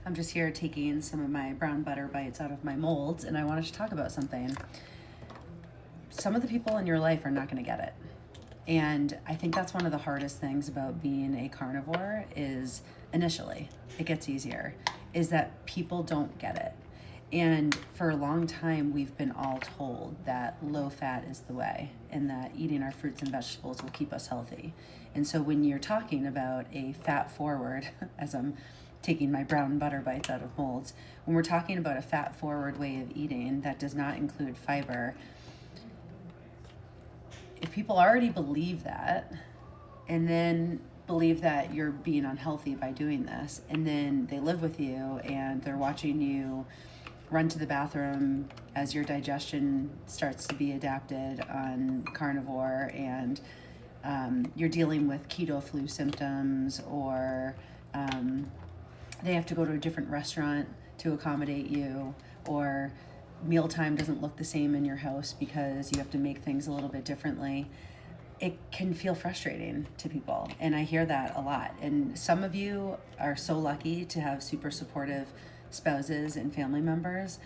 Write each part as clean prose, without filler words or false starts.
I'm just here taking some of my brown butter bites out of my molds, and I wanted to talk about something. Some of the people in your life are not going to get it. And I think that's one of the hardest things about being a carnivore is initially, it gets easier, is that people don't get it. And for a long time, we've been all told that low fat is the way and that eating our fruits and vegetables will keep us healthy. And so when you're talking about a fat forward, as I'm taking my brown butter bites out of molds, when we're talking about a fat forward way of eating that does not include fiber, if people already believe that and then believe that you're being unhealthy by doing this, and then they live with you and they're watching you run to the bathroom as your digestion starts to be adapted on carnivore, and you're dealing with keto flu symptoms, or they have to go to a different restaurant to accommodate you, or mealtime doesn't look the same in your house because you have to make things a little bit differently. It can feel frustrating to people, and I hear that a lot. And some of you are so lucky to have super supportive spouses and family members.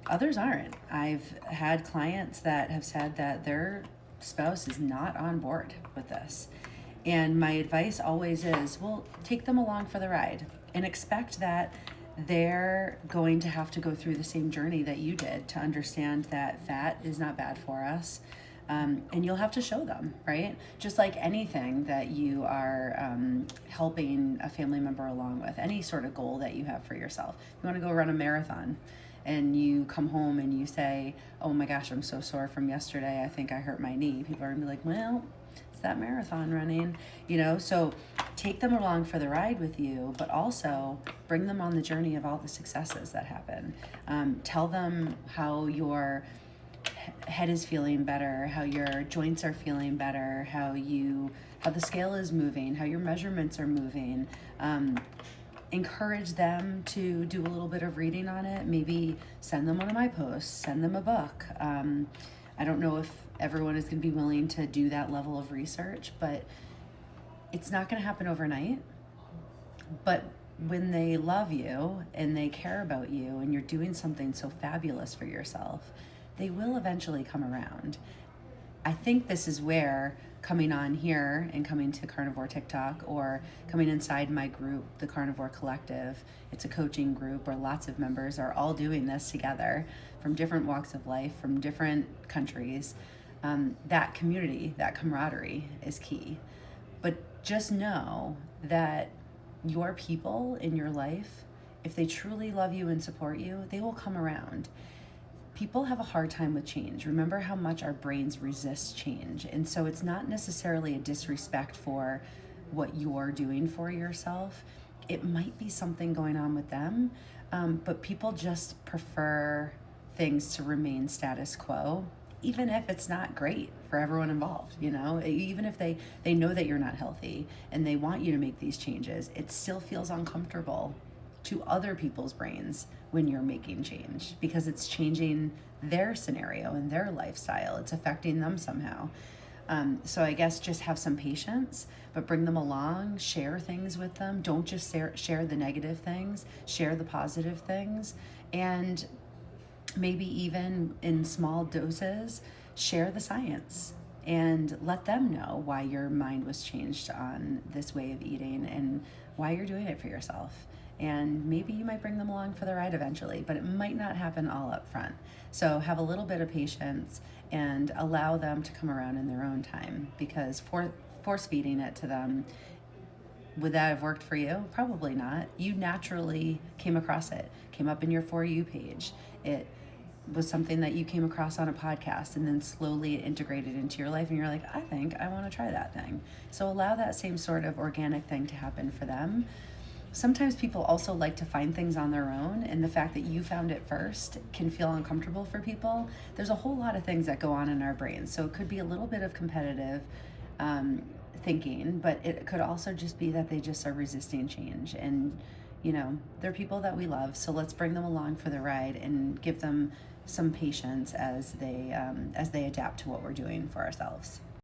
Others aren't. I've had clients that have said that their spouse is not on board with this. And my advice always is, well, take them along for the ride and expect that they're going to have to go through the same journey that you did to understand that fat is not bad for us. And you'll have to show them, right? Just like anything that you are helping a family member along with, any sort of goal that you have for yourself. You want to go run a marathon and you come home and you say, oh my gosh, I'm so sore from yesterday. I think I hurt my knee. People are gonna be like, well, it's that marathon running, so take them along for the ride with you, but also bring them on the journey of all the successes that happen. Tell them how your head is feeling better, how your joints are feeling better, how the scale is moving, how your measurements are moving. Encourage them to do a little bit of reading on it. Maybe send them one of my posts, send them a book. I don't know if everyone is going to be willing to do that level of research, but it's not going to happen overnight. But when they love you and they care about you and you're doing something so fabulous for yourself, they will eventually come around. I think this is where coming on here and coming to Carnivore TikTok, or coming inside my group, the Carnivore Collective, it's a coaching group where lots of members are all doing this together from different walks of life, from different countries. That community, that camaraderie is key. But just know that your people in your life, if they truly love you and support you, they will come around. People have a hard time with change. Remember how much our brains resist change. And so it's not necessarily a disrespect for what you're doing for yourself. It might be something going on with them, but people just prefer things to remain status quo, even if it's not great for everyone involved, even if they know that you're not healthy and they want you to make these changes, it still feels uncomfortable to other people's brains when you're making change, because it's changing their scenario and their lifestyle. It's affecting them somehow. So I guess just have some patience, but bring them along, share things with them. Don't just share the negative things, share the positive things, and maybe even in small doses, share the science and let them know why your mind was changed on this way of eating and why you're doing it for yourself. And maybe you might bring them along for the ride eventually, but it might not happen all up front. So have a little bit of patience and allow them to come around in their own time, because force feeding it to them, would that have worked for you? Probably not. You naturally came across it, came up in your For You page. It was something that you came across on a podcast, and then slowly it integrated into your life and you're like, I think I want to try that thing. So allow that same sort of organic thing to happen for them. Sometimes people also like to find things on their own, and the fact that you found it first can feel uncomfortable for people. There's a whole lot of things that go on in our brains. So it could be a little bit of competitive thinking, but it could also just be that they just are resisting change. And, they're people that we love. So let's bring them along for the ride and give them some patience as they adapt to what we're doing for ourselves.